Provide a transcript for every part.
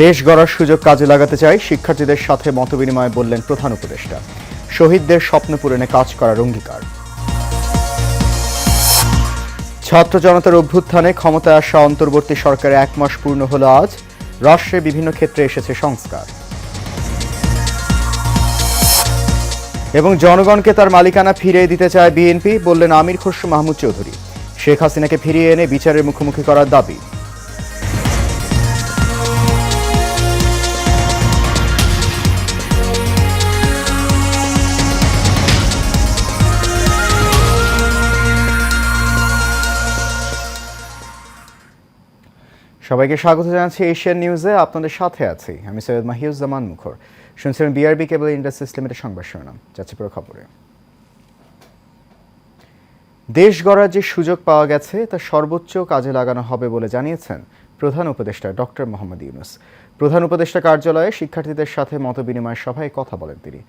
দেশ গড়ার সুযোগ কাজে লাগাতে চাই, শিক্ষার্থীদের সাথে মতবিনিময়ে বললেন প্রধান উপদেষ্টা। শহীদদের স্বপ্ন পূরণে কাজ করার অঙ্গীকার। ছাত্র জনতার অভ্যুত্থানে ক্ষমতায় আসা অন্তর্বর্তী সরকারে 1 মাস পূর্ণ হলো আজ। রাষ্ট্রে বিভিন্ন ক্ষেত্রে এসেছে সংস্কার। এবং জনগণকে তার মালিকানা ফিরিয়ে দিতে চায় বিএনপি, বললেন আমির খসরু মাহমুদ চৌধুরী। শেখ হাসিনাকে ফিরিয়ে এনে বিচারের মুখোমুখি করার দাবি। সবাইকে স্বাগত জানাচ্ছি এশিয়ান নিউজে। আপনাদের সাথে আছি আমি সৈয়দ মাহিউজ্জামান মুখর। শুনছিলেন বিআরবি কেবল ইন্ডাস্ট্রিজ লিমিটেড সংবাদ শিরোনাম। যাচ্ছে পুরো খবরে। দেশ গড়ার যে সুযোগ পাওয়া গেছে তা সর্বোচ্চ কাজে লাগানো হবে বলে জানিয়েছেন প্রধান উপদেষ্টা ডক্টর মোহাম্মদ ইউনূস। প্রধান উপদেষ্টা কার্যালয়ে শিক্ষার্থীদের সাথে মতবিনিময় সভায় কথা বলেন তিনি।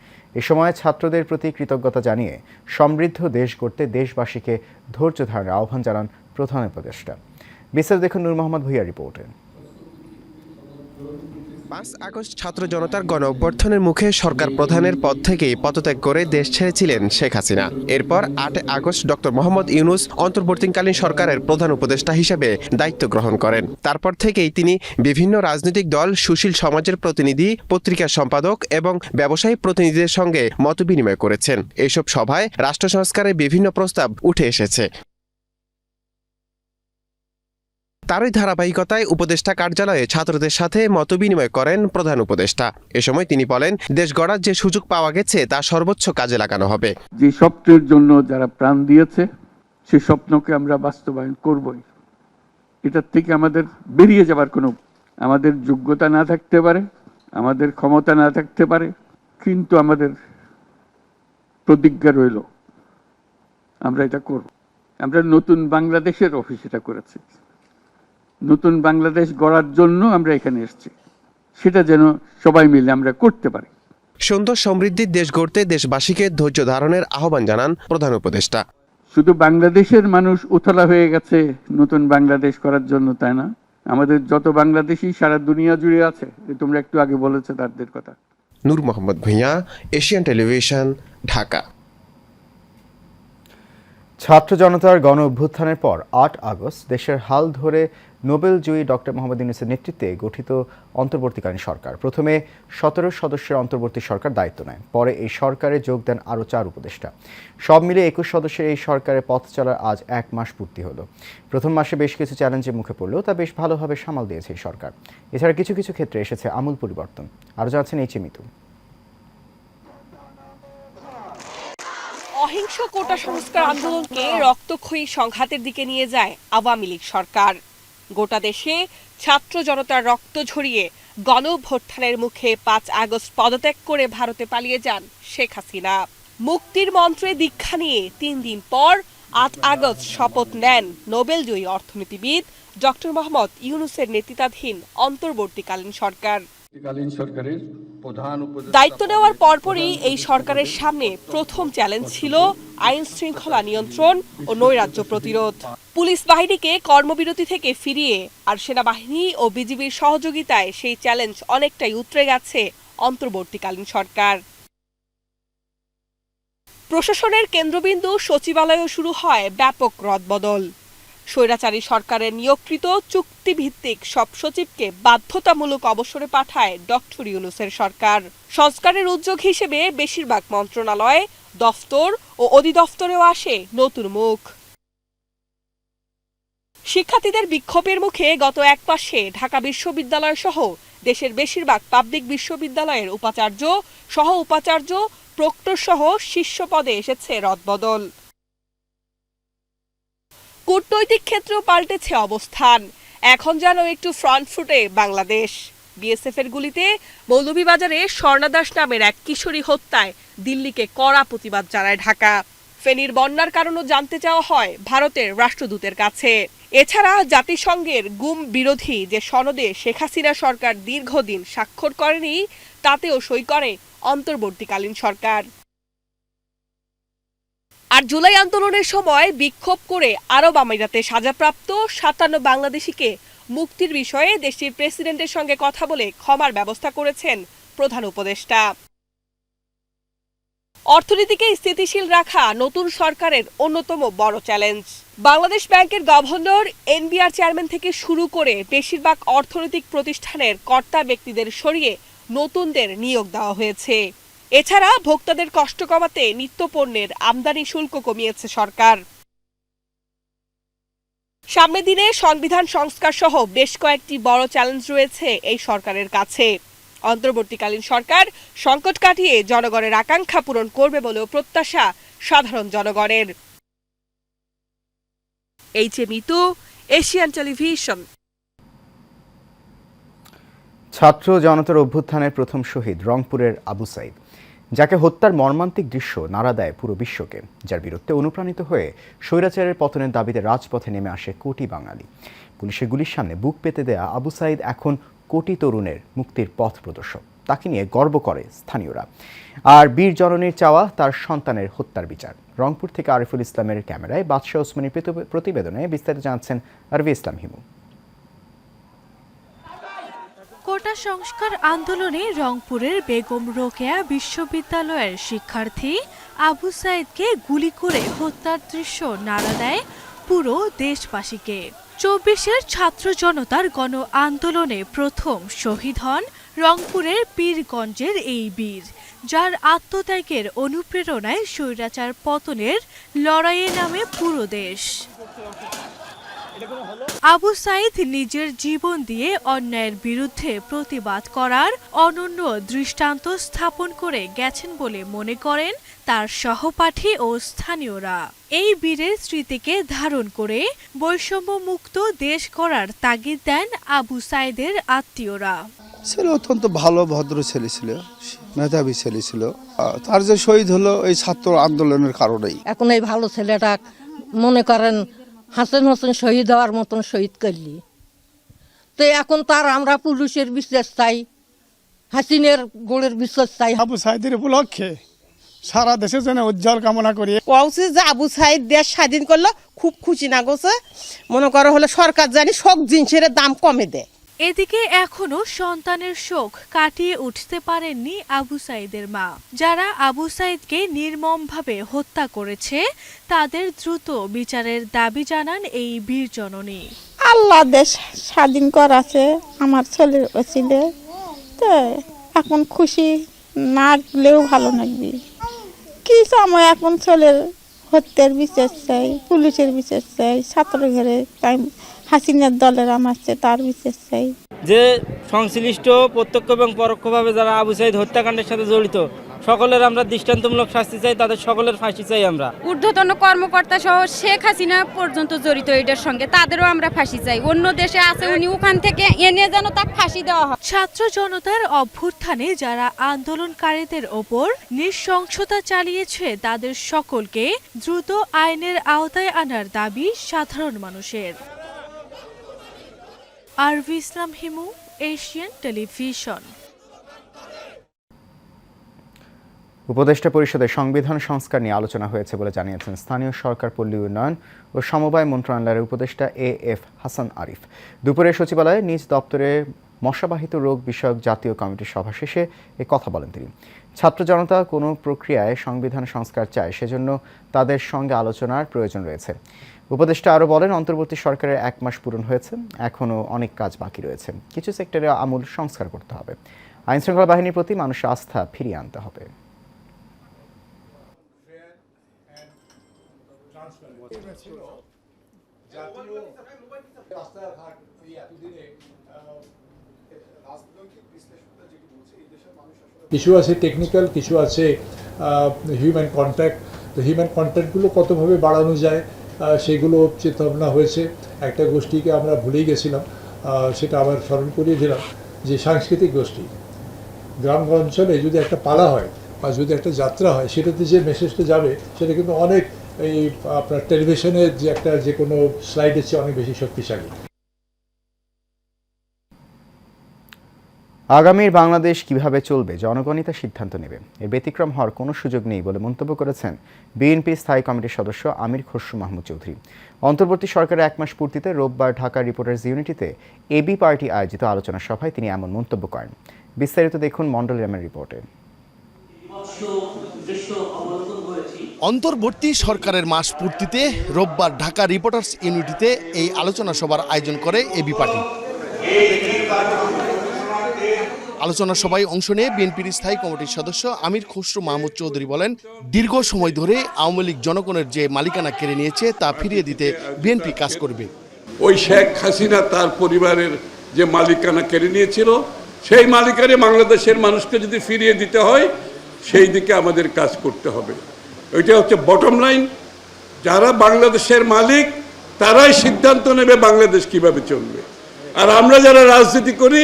এ সময় ছাত্রদের প্রতি কৃতজ্ঞতা জানিয়ে সমৃদ্ধ দেশ গড়তে দেশবাসীকে ধৈর্য ধারণের আহ্বান জানান প্রধান উপদেষ্টা। বিস্তারিত দেখুন নূর মোহাম্মদ ভূঁইয়ার রিপোর্টে। 5 আগস্ট ছাত্র জনতার গণ অভ্যর্থনের মুখে সরকার প্রধানের পদ থেকেই পদত্যাগ করে দেশ ছেড়েছিলেন শেখ হাসিনা। এরপর 8 আগস্ট ডক্টর মোহাম্মদ ইউনূস অন্তর্বর্তীকালীন সরকারের প্রধান উপদেষ্টা হিসেবে দায়িত্ব গ্রহণ করেন। তারপর থেকেই তিনি বিভিন্ন রাজনৈতিক দল, সুশীল সমাজের প্রতিনিধি, পত্রিকার সম্পাদক এবং ব্যবসায়ী প্রতিনিধিদের সঙ্গে মতবিনিময় করেছেন। এসব সভায় রাষ্ট্র সংস্কারের বিভিন্ন প্রস্তাব উঠে এসেছে। তারই ধারাবাহিকতায় উপদেষ্টা কার্যালয়ে ছাত্রদের সাথে মতবিনিময় করেন প্রধান উপদেষ্টা। এ সময় তিনি বলেন, দেশ গড়ার যে সুযোগ পাওয়া গেছে তা সর্বোচ্চ কাজে লাগানো হবে। যে স্বপ্নের জন্য যারা প্রাণ দিয়েছে সে স্বপ্নকে আমরা বাস্তবায়ন করবই। এটার থেকে আমাদের বেরিয়ে যাবার কোনো, আমাদের যোগ্যতা না থাকতে পারে, আমাদের ক্ষমতা না থাকতে পারে, কিন্তু আমাদের প্রতিজ্ঞা রইল আমরা এটা করব। আমরা নতুন বাংলাদেশের অফিস এটা করেছি। নতুন বাংলাদেশ গড়ার জন্য আমরা এখানে এসেছি, সেটা যেন সবাই মিলে আমরা করতে পারি। সুন্দর সমৃদ্ধির দেশ গড়তে দেশবাসীকে ধৈর্য ধারণের আহ্বান জানান প্রধান উপদেষ্টা। শুধু বাংলাদেশের মানুষ উতলা হয়ে গেছে নতুন বাংলাদেশ করার জন্য, তাই না? আমাদের যত বাংলাদেশি সারা দুনিয়া জুড়ে আছে, তোমরা একটু আগে বলেছো তাদের কথা। নূর মোহাম্মদ ভূঁইয়া, এশিয়ান টেলিভিশন, ঢাকা। ছাত্র জনতার গণ অভ্যুত্থানের পর 8 আগস্ট দেশের হাল ধরে নোবেলজয়ী ডক্টর মোহাম্মদ ইউনূসের নেতৃত্বে গঠিত অন্তর্বর্তীকালীন সরকার প্রথমে 17 সদস্যের অন্তর্বর্তী সরকার দায়িত্ব নেয়। পরে এই সরকারে যোগ দেন আরও 4 উপদেষ্টা। সব মিলে 21 সদস্যের এই সরকারের পথ চলার আজ 1 মাস পূর্তি হলো। প্রথম মাসে বেশ কিছু চ্যালেঞ্জের মুখে পড়লেও তা বেশ ভালোভাবে সামাল দিয়েছে এই সরকার। এছাড়া কিছু কিছু ক্ষেত্রে এসেছে আমূল পরিবর্তন। আরও জানাচ্ছেন এইচ মিতু। অহিংস কোটা সংস্কার আন্দোলনকে রক্তক্ষয়ী সংঘাতের দিকে নিয়ে যায় আওয়ামী লীগ সরকার। গোটা দেশে ছাত্র জনতার রক্ত ঝরিয়ে গণ অভ্যুত্থানের মুখে 5 আগস্ট পদত্যাগ করে ভারতে পালিয়ে যান শেখ হাসিনা। মুক্তির মন্ত্রে দীক্ষা নিয়ে 3 দিন পর 8 আগস্ট শপথ নেন নোবেলজয়ী অর্থনীতিবিদ ডক্টর মোহাম্মদ ইউনূসের নেতৃত্বাধীন অন্তর্বর্তীকালীন সরকার। দায়িত্ব নেওয়ার পরপরই এই সরকারের সামনে প্রথম চ্যালেঞ্জ ছিল আইন শৃঙ্খলা নিয়ন্ত্রণ ও নৈরাজ্য প্রতিরোধ। পুলিশ বাহিনীকে কর্মবিরতি থেকে ফিরিয়ে আর সেনাবাহিনী ও বিজিবির সহযোগিতায় সেই চ্যালেঞ্জ অনেকটাই উতরে গেছে অন্তর্বর্তীকালীন সরকার। প্রশাসনের কেন্দ্রবিন্দু সচিবালয়েও শুরু হয় ব্যাপক রদবদল। স্বৈরাচারী সরকারের নিয়োগকৃত চুক্তিভিত্তিক সব সচিবকে বাধ্যতামূলক অবসরে পাঠায় ডক্টর ইউনূসের সরকার। সংস্কারের উদ্যোগ হিসেবে বেশিরভাগ মন্ত্রণালয়, দফতর ও অধিদফতরেও আসে নতুন মুখ। শিক্ষার্থীদের বিক্ষোভের মুখে গত 1 মাসে ঢাকা বিশ্ববিদ্যালয় সহ দেশের বেশিরভাগ পাবলিক বিশ্ববিদ্যালয়ের উপাচার্য, সহ উপাচার্য, প্রক্টর সহ শীর্ষ পদে এসেছে রদবদল। কূটনৈতিক ক্ষেত্রেও পাল্টেছে অবস্থান। এখন যেন একটু ফ্রন্ট ফুটে বাংলাদেশ। বিএসএফ এর গুলিতে মৌলভীবাজারে স্বর্ণা দাস নামের এক কিশোরী হত্যায় দিল্লিকে কড়া প্রতিবাদ জানায় ঢাকা। ফেনীর বন্যার কারণও জানতে চাওয়া হয় ভারতের রাষ্ট্রদূতের কাছে। এছাড়া জাতিসংঘের গুম বিরোধী যে সনদে শেখ হাসিনা সরকার দীর্ঘদিন স্বাক্ষর করেনি, তাতেও সই করে অন্তর্বর্তীকালীন সরকার। আর জুলাই আন্দোলনের সময় বিক্ষোভ করে আরব আমিরাতে সাজাপ্রাপ্ত 57 বাংলাদেশিকে মুক্তির বিষয়ে দেশটির প্রেসিডেন্টের সঙ্গে কথা বলে ক্ষমার ব্যবস্থা করেছেন প্রধান উপদেষ্টা। অর্থনীতিকে স্থিতিশীল রাখা নতুন সরকারের অন্যতম বড় চ্যালেঞ্জ। বাংলাদেশ ব্যাংকের গভর্নর, এনবিআর চেয়ারম্যান থেকে শুরু করে বেশিরভাগ অর্থনৈতিক প্রতিষ্ঠানের কর্তা ব্যক্তিদের সরিয়ে নতুনদের নিয়োগ দেওয়া হয়েছে। এছাড়া ভোক্তাদের কষ্ট কমাতে নিত্যপণ্যের আমদানি শুল্ক কমিয়েছে সরকার। সামনের দিনে সংবিধান সংস্কার সহ বেশ কয়েকটি বড় চ্যালেঞ্জ রয়েছে এই সরকারের কাছে। অন্তর্বর্তীকালীন সরকার সংকট কাটিয়ে জনগণের আকাঙ্ক্ষা পূরণ করবে বলেও প্রত্যাশা সাধারণ জনগণের। Mitu, Asian television. ছাত্র জনতার অভ্যুত্থানের প্রথম শহীদ রংপুরের আবু সাইদ, যাকে হত্যার মর্মান্তিক দৃশ্য নাড়া দেয় পুরো বিশ্বকে, যার বিরুদ্ধে অনুপ্রাণিত হয়ে স্বৈরাচারের পতনের দাবিতে রাজপথে নেমে আসে কোটি বাঙালি। পুলিশের গুলির সামনে বুক পেতে দেয়া আবু সাইদ এখন কোটি তরুণের মুক্তির পথ প্রদর্শক। তাকে নিয়ে গর্ব করে স্থানীয়রা। আর বীর জননীর চাওয়া তার সন্তানের হত্যার বিচার। রংপুর থেকে আরিফুল ইসলামের ক্যামেরায় বাদশাহ ওসমানীর প্রতিবেদনে বিস্তারিত জানাচ্ছেন আরবি ইসলাম হিমু। কোটা সংস্কার আন্দোলনে রংপুরের বেগম রোকেয়া বিশ্ববিদ্যালয়ের শিক্ষার্থী আবু সাইদকে গুলি করে হত্যার দৃশ্য নাড়া দেয় পুরো দেশবাসীকে। 24-এর ছাত্র জনতার গণ আন্দোলনে প্রথম শহীদ হন রংপুরের পীরগঞ্জের এই বীর, যার আত্মত্যাগের অনুপ্রেরণায় স্বৈরাচার পতনের লড়াইয়ে নামে পুরো দেশ। আবু সাইদ নিজের জীবন দিয়ে অন্যায়ের বিরুদ্ধে প্রতিবাদ করার অনন্য দৃষ্টান্ত স্থাপন করে গেছেন বলে মনে করেন তার সহপাঠী ও স্থানীয়রা। এই বীরের স্মৃতিকে ধারণ করে বৈষম্য মুক্ত দেশ গড়ার তাগিদ দেন আবু সাইদের আত্মীয়রা। ছেলে অত্যন্ত ভালো ভদ্র ছেলে ছিল, মেধাবী ছেলে ছিল। তার যে শহীদ হলো এই ছাত্র আন্দোলনের কারণেই। এখন এই ভালো ছেলেটা মনে করেন হাসান হোসেন শহীদ হওয়ার মতন শহীদ করলি, তো এখন তার আমরা পুলিশের বিশ্বাস চাই, হাসিনের গোড়ের বিশ্বাস চাই। আবু সাইদের উপলক্ষে সারা দেশে যেন উজ্জ্বল কামনা করি। কৌছে যে আবু সাইদ দেশ স্বাধীন করলো, খুব খুশি না গোছে, মনে করো হলো সরকার জানি সব জিনিসের দাম কমে দেয়। এদিকে এখনো সন্তানের শোক কাটিয়ে উঠতে পারেননি আবু সাইদের মা, যারা আবু সাইদকে নির্মমভাবে হত্যা করেছে তাদের দ্রুত বিচারের দাবি জানান এই বীর জননী। আল্লাহ দেশ স্বাধীন করাছে আমার ছেলের ছিল, তো এখন খুশি না গেলেও ভালো লাগবে। কি সময় এখন ছেলের হত্যার বিচার চাই, পুলিশের বিচার চাই, ছাত্র ঘরে হাসিনার দলের আমারছে তার বিচার চাই। যে সংশ্লিষ্ট প্রত্যক্ষ এবং পরোক্ষভাবে যারা আবু সাইদ হত্যাকাণ্ডের সাথে জড়িত সকলের আমরা দৃষ্টান্তমূলক শাস্তি চাই, তাদের সকলের ফাঁসি চাই। আমরা ঊর্ধ্বতন কর্মকর্তা সহ শেখ হাসিনা পর্যন্ত জড়িত এটার সঙ্গে, তাদেরও আমরা ফাঁসি চাই। অন্য দেশে আছে উনি ওখান থেকে এনে যেন তাকে ফাঁসি দেওয়া হয়। ছাত্র জনতার অভ্যুত্থানে যারা আন্দোলনকারীদের ওপর নৃশংসতা চালিয়েছে তাদের সকলকে দ্রুত আইনের আওতায় আনার দাবি সাধারণ মানুষের। আরবি ইসলাম হিমু, এশিয়ান টেলিভিশন। উপদেষ্টা পরিষদে সংবিধান সংস্কার নিয়ে আলোচনা হয়েছে বলে জানিয়েছেন স্থানীয় সরকার, পল্লী উন্নয়ন ও সমবায় মন্ত্রণালয়ের উপদেষ্টা এ.এফ. হাসান আরিফ। দুপুরে সচিবালয়ে নিজ দপ্তরে মশাবাহিত রোগ বিষয়ক জাতীয় কমিটির সভা শেষে এ কথা বলেন তিনি। ছাত্র জনতা কোনো প্রক্রিয়ায় সংবিধান সংস্কার চায়, সেজন্য তাদের সঙ্গে আলোচনার প্রয়োজন রয়েছে। উপদেষ্টা আরও বলেন, অন্তর্বর্তী সরকারের 1 মাস পূরণ হয়েছে, এখনও অনেক কাজ বাকি রয়েছে। কিছু সেক্টরে আমূল সংস্কার করতে হবে। আইনশৃঙ্খলা বাহিনীর প্রতি মানুষের আস্থা ফিরিয়ে আনতে হবে। কিছু আছে টেকনিক্যাল, কিছু আছে হিউম্যান কন্ট্যাক্ট। তো হিউম্যান কন্ট্যাক্টগুলো কতভাবে বাড়ানো যায় সেগুলো চিন্তাভাবনা হয়েছে। একটা গোষ্ঠীকে আমরা ভুলেই গেছিলাম, সেটা আবার স্মরণ করিয়ে দিলাম, যে সাংস্কৃতিক গোষ্ঠী। গ্রাম অঞ্চলে যদি একটা পালা হয় বা যদি একটা যাত্রা হয়, সেটাতে যে মেসেজটা যাবে সেটা কিন্তু অনেক এই আপনার টেলিভিশনের যে একটা যে কোনো স্লাইডের চেয়ে অনেক বেশি শক্তিশালী। আগামীর বাংলাদেশ কিভাবে চলবে জনগণই তা সিদ্ধান্ত নেবে, এর ব্যতিক্রম হওয়ার কোনো সুযোগ নেই বলে মন্তব্য করেছেন বিএনপি স্থায়ী কমিটির সদস্য আমির খসরু মাহমুদ চৌধুরী। অন্তর্বর্তী সরকারের 1 মাস পূর্তিতে রোববার ঢাকা রিপোর্টার্স ইউনিটিতে এবি পার্টি আয়োজিত আলোচনা সভায় তিনি এমন মন্তব্য করেন। বিস্তারিত দেখুন মন্ডল রামের রিপোর্টে। অন্তর্বর্তী সরকারের মাস পূর্তিতে রোববার ঢাকা রিপোর্টার্স ইউনিটিতে এই আলোচনা সভার আয়োজন করে এবি পার্টি। আলোচনা সভায় অংশ নিয়ে বিএনপির স্থায়ী কমিটির সদস্য আমির খসরু মাহমুদ চৌধুরী বলেন, দীর্ঘ সময় ধরে আওয়ামী লীগ জনগণের যে মালিকানা কেড়ে নিয়েছে তা ফিরিয়ে দিতে বিএনপি কাজ করবে। ওই শেখ হাসিনা তার পরিবারের যে মালিকানা কেড়ে নিয়েছিল সেই মালিকানা বাংলাদেশের মানুষকে যদি ফিরিয়ে দিতে হয় সেই দিকে আমাদের কাজ করতে হবে। ওইটা হচ্ছে বটম লাইন। যারা বাংলাদেশের মালিক তারাই সিদ্ধান্ত নেবে বাংলাদেশ কিভাবে চলবে। আর আমরা যারা রাজনীতি করি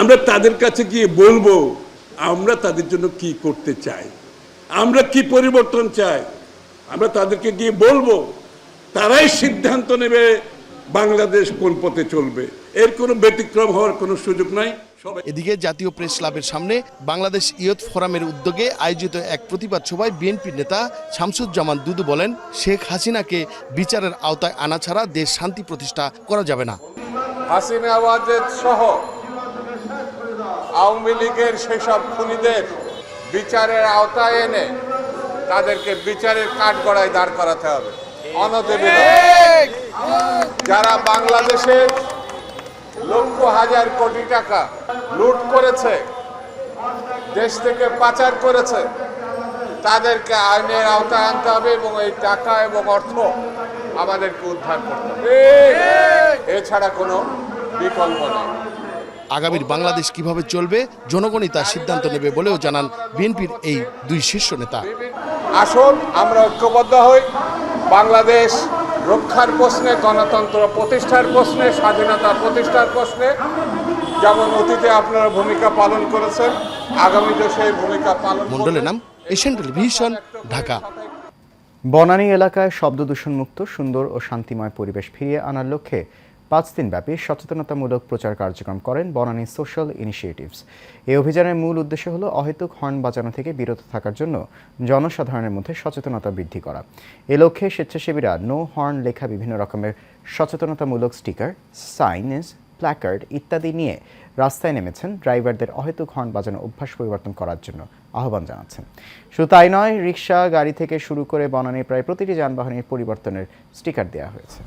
আমরা তাদের কাছে গিয়ে বলবো আমরা তাদের জন্য কি করতে চাই, আমরা কি পরিবর্তন চাই, আমরা তাদেরকে গিয়ে বলবো, তারাই সিদ্ধান্ত নেবে বাংলাদেশ কোন পথে চলবে। এর কোনো ব্যতিক্রম হওয়ার কোনো সুযোগ নাই। এদিকে জাতীয় প্রেস ক্লাবের সামনে বাংলাদেশ ইয়ুথ ফোরামের উদ্যোগে আয়োজিত এক প্রতিবাদ সভায় বিএনপির নেতা শামসুজ্জামান দুদু বলেন, শেখ হাসিনাকে বিচারের আওতায় আনা ছাড়া দেশ শান্তি প্রতিষ্ঠা করা যাবে না। হাসিনা ওয়াজেদ সহ আওয়ামী লীগের সেসব খুনিদের বিচারের আওতায় এনে তাদেরকে বিচারের কাঠগড়ায় দাঁড় করাতে হবে অনতিবিলম্বে। যারা বাংলাদেশের লক্ষ হাজার কোটি টাকা লুট করেছে, দেশ থেকে পাচার করেছে, তাদেরকে আইনের আওতায় আনতে হবে এবং এই টাকা এবং অর্থ আমাদেরকে উদ্ধার করতে হবে। এছাড়া কোনো বিকল্প নেই। আগামীর বাংলাদেশ কিভাবে চলবে জনগণই তার সিদ্ধান্ত নেবে বলেও জানান বিএনপির এই দুই শীর্ষ নেতা। আসুন আমরা ঐক্যবদ্ধ হই, বাংলাদেশ রক্ষার প্রশ্নে, গণতন্ত্র প্রতিষ্ঠার প্রশ্নে, স্বাধীনতা প্রতিষ্ঠার প্রশ্নে যেমন অতীতে আপনারা ভূমিকা পালন করেছেন, আগামীতেও সেই ভূমিকা পালন করবেন। মন্ডলের নাম, এশিয়ান টেলিভিশন, ঢাকা। বনানী এলাকায় শব্দ দূষণমুক্ত সুন্দর ও শান্তিময় পরিবেশ ফিরিয়ে আনার লক্ষ্যে 5 দিনব্যাপী সচেতনতামূলক প্রচার কার্যক্রম করেন বনানী সোশ্যাল ইনিশিয়েটিভস। এই অভিযানের মূল উদ্দেশ্য হলো অহেতুক হর্ন বাজানো থেকে বিরত থাকার জন্য জনসাধারণের মধ্যে সচেতনতা বৃদ্ধি করা। এ লক্ষ্যে স্বেচ্ছাসেবীরা নো হর্ন লেখা বিভিন্ন রকমের সচেতনতামূলক স্টিকার, সাইনেজ, প্ল্যাকার্ড ইত্যাদি নিয়ে রাস্তায় নেমেছেন ড্রাইভারদের অহেতুক হর্ন বাজানো অভ্যাস পরিবর্তন করার জন্য আহ্বান জানাচ্ছেন। শুধু তাই নয়, রিক্সা, গাড়ি থেকে শুরু করে বনানীর প্রায় প্রতিটি যানবাহনের পরিবর্তনের স্টিকার দেওয়া হয়েছে।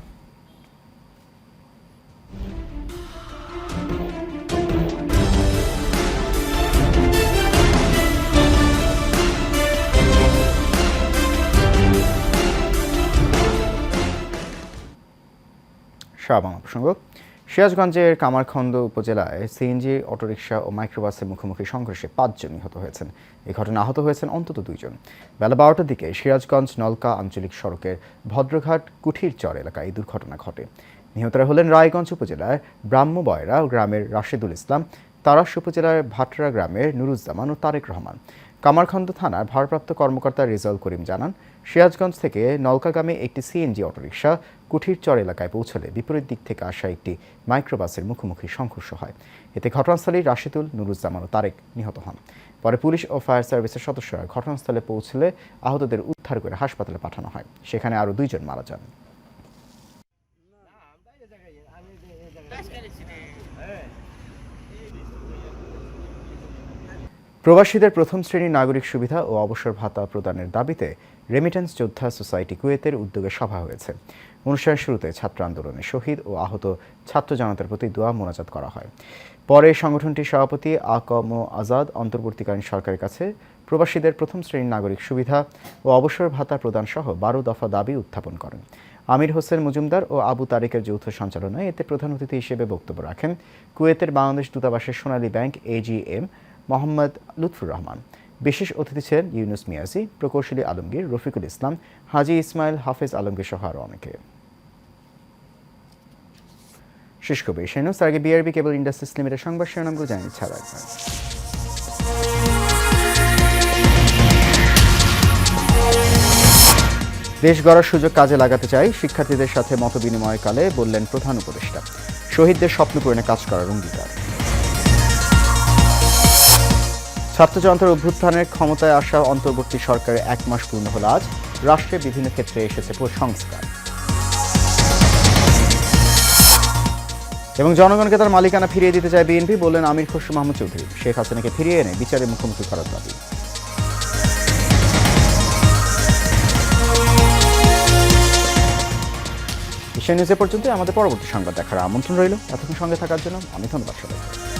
প্রসঙ্গ, সিরাজগঞ্জের কামারখন্দ উপজেলায় সিএনজি, অটোরিকশা ও মাইক্রোবাসের মুখোমুখি সংঘর্ষে 5 জন নিহত হয়েছেন। এই ঘটনায় আহত হয়েছেন অন্তত 2 জন। বেলা 12টার দিকে সিরাজগঞ্জ নলকা আঞ্চলিক সড়কের ভদ্রঘাট কুঠির চর এলাকায় এই দুর্ঘটনা ঘটে। নিহতরা হলেন রায়গঞ্জ উপজেলার ব্রাহ্মবয়রা গ্রামের রাশেদুল ইসলাম, তারাস উপজেলার ভাটরা গ্রামের নুরুজ্জামান ও তারেক রহমান। কামারখন্দ থানার ভারপ্রাপ্ত কর্মকর্তা রেজাউল করিম জানান, সিরাজগঞ্জ থেকে নলকাগামী একটি সিএনজি অটোরিকশা কুঠির চর এলাকায় পৌঁছলে বিপরীত দিক থেকে আসা একটি মাইক্রোবাসের মুখোমুখি সংঘর্ষ হয়। এতে ঘটনাস্থলেই রাশেদুল, নুরুজ্জামান ও তারেক নিহত হন। পরে পুলিশ ও ফায়ার সার্ভিসের সদস্যরা ঘটনাস্থলে পৌঁছলে আহতদের উদ্ধার করে হাসপাতালে পাঠানো হয়। সেখানে আরও 2 জন মারা যান। প্রবাসীদের প্রথম শ্রেণীর নাগরিক সুবিধা ও অবসর ভাতা প্রদানের দাবিতে রেমিটেন্স যোদ্ধা সোসাইটি কুয়েতের উদ্যোগে সভা হয়েছে। অনুষ্ঠানের শুরুতে ছাত্র আন্দোলনে শহীদ ও আহত ছাত্র জনতার প্রতি দোয়া মোনাজাত করা হয়। পরে সংগঠনটির সভাপতি আকম আজাদ অন্তর্বর্তীকালীন সরকারের কাছে প্রবাসীদের প্রথম শ্রেণীর নাগরিক সুবিধা ও অবসর ভাতা প্রদান সহ 12 দফা দাবি উত্থাপন করেন। আমির হোসেন মজুমদার ও আবু তারেকের যৌথ সঞ্চালনায় এতে প্রধান অতিথি হিসেবে বক্তব্য রাখেন কুয়েতের বাংলাদেশ দূতাবাসের সোনালী ব্যাংক এজিএম মোহাম্মদ লুৎফুর রহমান। বিশেষ অতিথি ছিলেন ইউনুস মিয়াজি, প্রকৌশলী আলমগীর, রফিকুল ইসলাম, হাজি ইসমাইল, হাফেজ আলমগীর সহ আরও অনেকে। শেষ খবর এশিয়া নিউজ। তার আগে বিআরবি কেবল ইন্ডাস্ট্রিজ লিমিটেড সংবাদ শিরোনামগুলো জানিয়ে দিচ্ছে আরও একবার। দেশ গড়ার সুযোগ কাজে লাগাতে চাই, শিক্ষার্থীদের সাথে মতবিনিময়কালে বললেন প্রধান উপদেষ্টা। শহীদদের স্বপ্ন পূরণে কাজ করার অঙ্গীকার। ছাত্র জনতার অভ্যুত্থানের ক্ষমতায় আসা অন্তর্বর্তী সরকারের 1 মাস পূর্ণ হল আজ। রাষ্ট্রের বিভিন্ন ক্ষেত্রে এসেছে সংস্কার এবং জনগণকে তার মালিকানা ফিরিয়ে দিতে চায় বিএনপি, বললেন আমির খসরু মাহমুদ চৌধুরী। শেখ হাসিনাকে ফিরিয়ে এনে বিচারের মুখোমুখি করার দাবি। এশিয়া নিউজে পর্যন্ত। আমাদের পরবর্তী সংবাদ দেখার আমন্ত্রণ রইল। এতক্ষণ সঙ্গে থাকার জন্য আমি ধন্যবাদ সবাইকে।